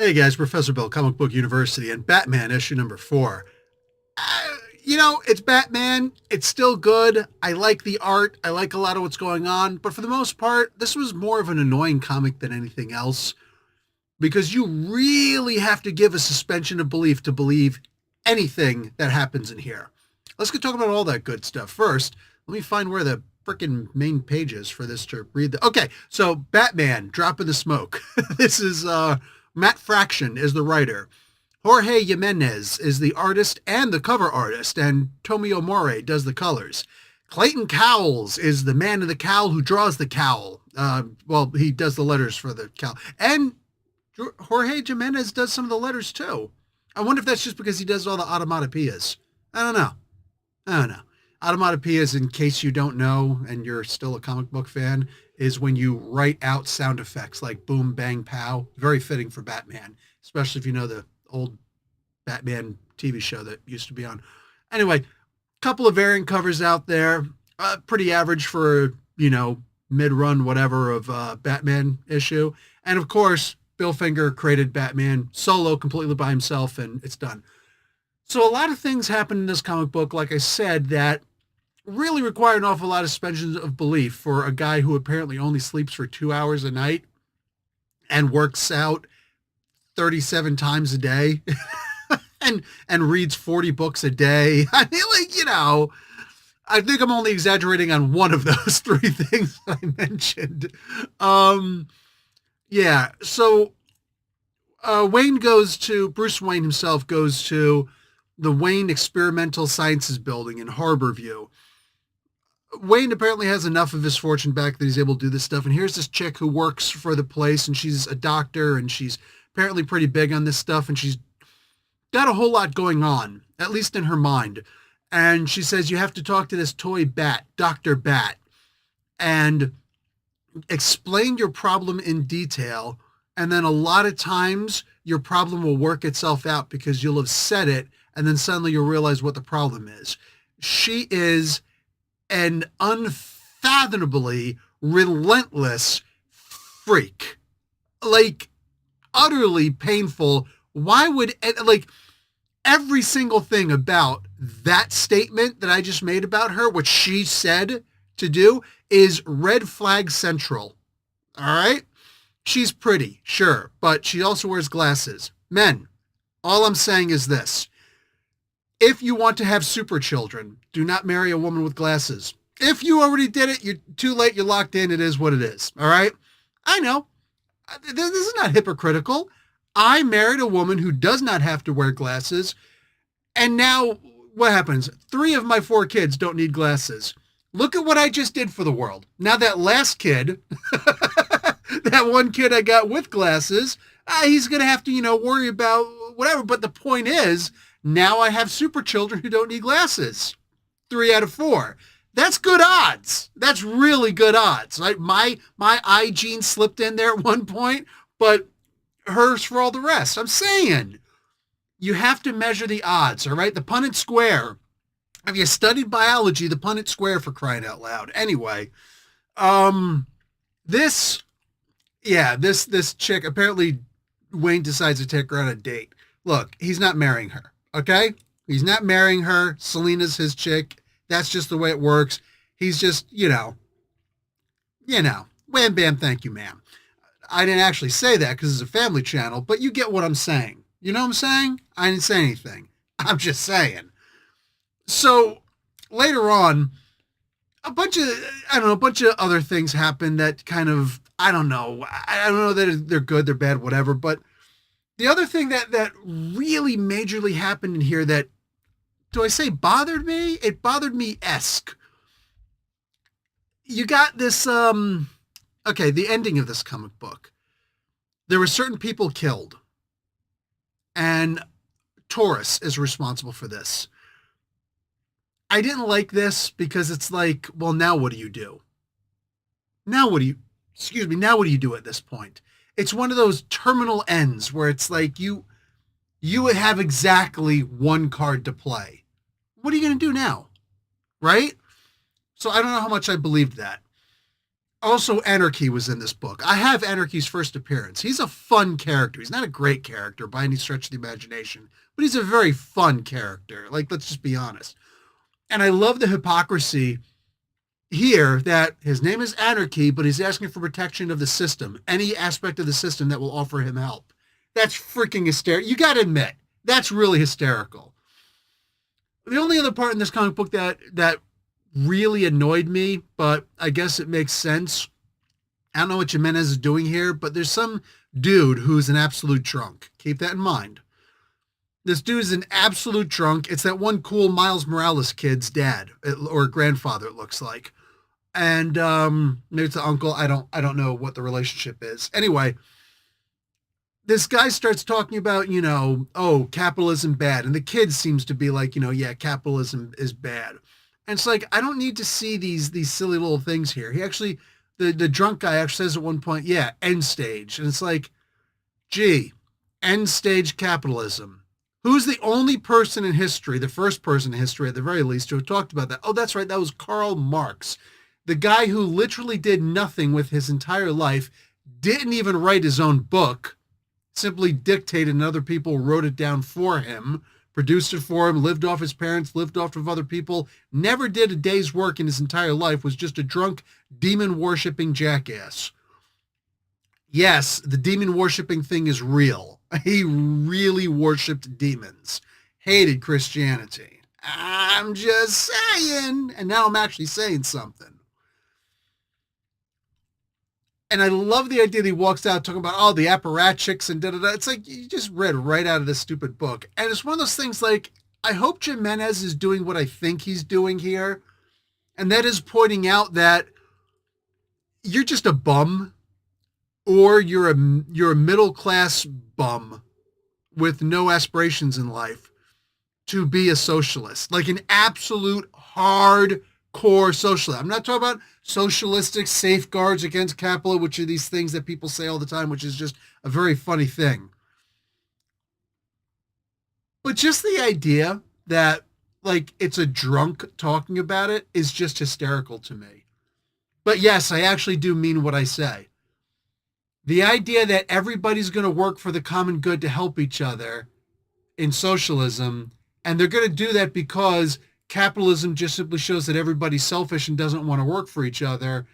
Hey guys, Professor Bill, Comic Book University, and Batman issue number 4. It's Batman. It's still good. I like the art. I like a lot of what's going on. But for the most part, this was more of an annoying comic than anything else because you really have to give a suspension of belief to believe anything that happens in here. Let's get talking about all that good stuff. First, let me find where the freaking main page is for this to read. Okay, so Batman, Drop in the Smoke. This is Matt Fraction is the writer. Jorge Jimenez is the artist and the cover artist, and Tomio More does the colors. Clayton Cowles is the man in the cowl who draws the cowl. He does the letters for the cowl. And Jorge Jimenez does some of the letters too. I wonder if that's just because he does all the automatopoeias. I don't know. Automatopoeias, in case you don't know and you're still a comic book fan, is when you write out sound effects like boom, bang, pow. Very fitting for Batman, especially if you know the old Batman TV show that used to be on. Anyway, couple of variant covers out there. Pretty average for, mid-run whatever of Batman issue. And of course, Bill Finger created Batman solo completely by himself, and it's done. So a lot of things happen in this comic book, like I said, that really require an awful lot of suspension of belief for a guy who apparently only sleeps for 2 hours a night and works out 37 times a day and reads 40 books a day. I mean, I think I'm only exaggerating on one of those three things I mentioned. So Bruce Wayne himself goes to the Wayne Experimental Sciences Building in Harborview. Wayne apparently has enough of his fortune back that he's able to do this stuff. And here's this chick who works for the place, and she's a doctor, and she's apparently pretty big on this stuff, and she's got a whole lot going on, at least in her mind. And she says, you have to talk to this toy bat, Dr. Bat, and explain your problem in detail. And then a lot of times your problem will work itself out because you'll have said it, and then suddenly you'll realize what the problem is. She is an unfathomably relentless freak. Like, utterly painful. Why would, every single thing about that statement that I just made about her, what she said to do, is red flag central. All right? She's pretty, sure, but she also wears glasses. Men, all I'm saying is this. If you want to have super children, do not marry a woman with glasses. If you already did it, you're too late, you're locked in, it is what it is. All right? I know. This is not hypocritical. I married a woman who does not have to wear glasses, and now what happens? 3 of my 4 kids don't need glasses. Look at what I just did for the world. Now that last kid, that one kid I got with glasses, he's going to have to, worry about whatever. But the point is, now I have super children who don't need glasses. 3 out of 4. That's good odds. That's really good odds. Right? My eye gene slipped in there at one point, but hers for all the rest. I'm saying you have to measure the odds. All right. The Punnett square. Have you studied biology? The Punnett square, for crying out loud. Anyway, this chick, apparently Wayne decides to take her on a date. Look, he's not marrying her. Okay. He's not marrying her. Selena's his chick. That's just the way it works. He's just, wham, bam, thank you, ma'am. I didn't actually say that because it's a family channel, but you get what I'm saying. You know what I'm saying? I didn't say anything. I'm just saying. So later on, a bunch of other things happen that kind of, I don't know that they're good, they're bad, whatever. But the other thing that really majorly happened in here that, do I say bothered me? It bothered me-esque. You got this, the ending of this comic book. There were certain people killed. And Taurus is responsible for this. I didn't like this because it's like, well, now what do you do? Now what do you do at this point? It's one of those terminal ends where it's like you have exactly one card to play. What are you going to do now? Right? So I don't know how much I believed that. Also, Anarky was in this book. I have Anarky's first appearance. He's a fun character. He's not a great character by any stretch of the imagination, but he's a very fun character. Like, let's just be honest. And I love the hypocrisy here that his name is Anarky, but he's asking for protection of the system, any aspect of the system that will offer him help. That's freaking hysterical. You got to admit, that's really hysterical. The only other part in this comic book that really annoyed me, but I guess it makes sense. I don't know what Jimenez is doing here, but there's some dude who's an absolute drunk. Keep that in mind. This dude's an absolute drunk. It's that one cool Miles Morales kid's dad or grandfather, it looks like. And maybe it's the uncle. I don't know what the relationship is. Anyway, this guy starts talking about, oh, capitalism bad. And the kid seems to be like, yeah, capitalism is bad. And it's like, I don't need to see these silly little things here. He actually, the drunk guy actually says at one point, yeah, end stage. And it's like, gee, end stage capitalism. Who's the only person in history, the first person in history at the very least, to have talked about that? Oh, that's right. That was Karl Marx. The guy who literally did nothing with his entire life, didn't even write his own book, simply dictated and other people wrote it down for him, produced it for him, lived off his parents, lived off of other people, never did a day's work in his entire life, was just a drunk, demon-worshipping jackass. Yes, the demon-worshipping thing is real. He really worshipped demons. Hated Christianity. I'm just saying. And now I'm actually saying something. And I love the idea that he walks out talking about, oh, the apparatchiks and da-da-da. It's like, you just read right out of this stupid book. And it's one of those things like, I hope Jimenez is doing what I think he's doing here. And that is pointing out that you're just a bum, or you're a middle-class bum with no aspirations in life to be a socialist. Like an absolute hardcore socialist. I'm not talking about socialistic safeguards against capitalism, which are these things that people say all the time, which is just a very funny thing. But just the idea that like it's a drunk talking about it is just hysterical to me. But yes, I actually do mean what I say. The idea that everybody's going to work for the common good to help each other in socialism, and they're going to do that because capitalism just simply shows that everybody's selfish and doesn't want to work for each other.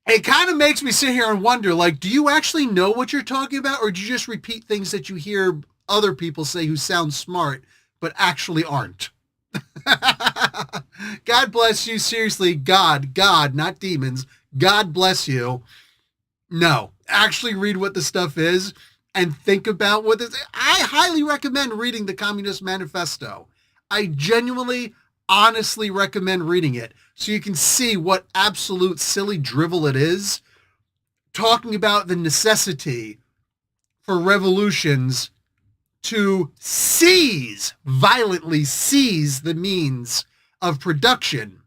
It kind of makes me sit here and wonder, like, do you actually know what you're talking about, or do you just repeat things that you hear other people say who sound smart but actually aren't? God bless you. Seriously, God, not demons. God bless you. No, actually read what the stuff is and think about what this. I highly recommend reading the Communist Manifesto. I genuinely, honestly recommend reading it so you can see what absolute silly drivel it is, talking about the necessity for revolutions to violently seize the means of production.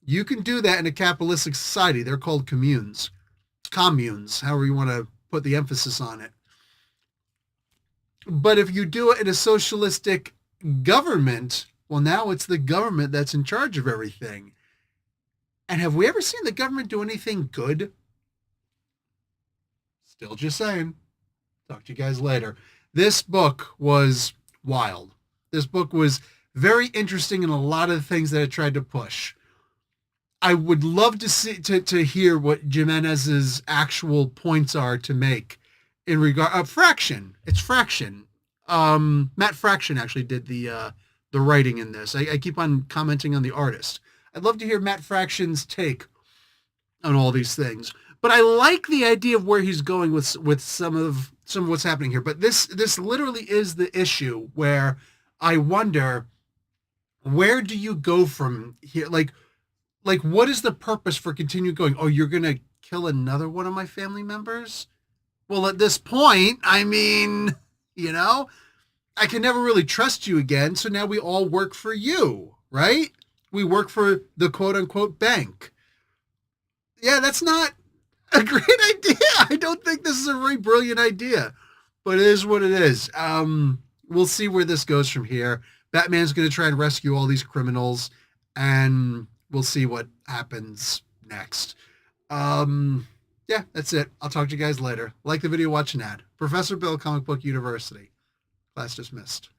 You can do that in a capitalistic society. They're called communes, however you want to put the emphasis on it. But if you do it in a socialistic government, well, now it's the government that's in charge of everything. And have we ever seen the government do anything good? Still just saying. Talk to you guys later. This book was wild. This book was very interesting in a lot of the things that it tried to push. I would love to see to hear what Jimenez's actual points are to make in regard Fraction. It's Fraction. Matt Fraction actually did the writing in this. I keep on commenting on the artist. I'd love to hear Matt Fraction's take on all these things. But I like the idea of where he's going with some of what's happening here. But this literally is the issue where I wonder, where do you go from here? Like what is the purpose for continuing going? Oh, you're going to kill another one of my family members? Well, at this point, I mean, I can never really trust you again. So now we all work for you, right? We work for the quote unquote bank. Yeah, that's not a great idea. I don't think this is a very brilliant idea, but it is what it is. We'll see where this goes from here. Batman's going to try and rescue all these criminals, and we'll see what happens next. Yeah, that's it. I'll talk to you guys later. Like the video, watch an ad. Professor Bill, Comic Book University. Class dismissed.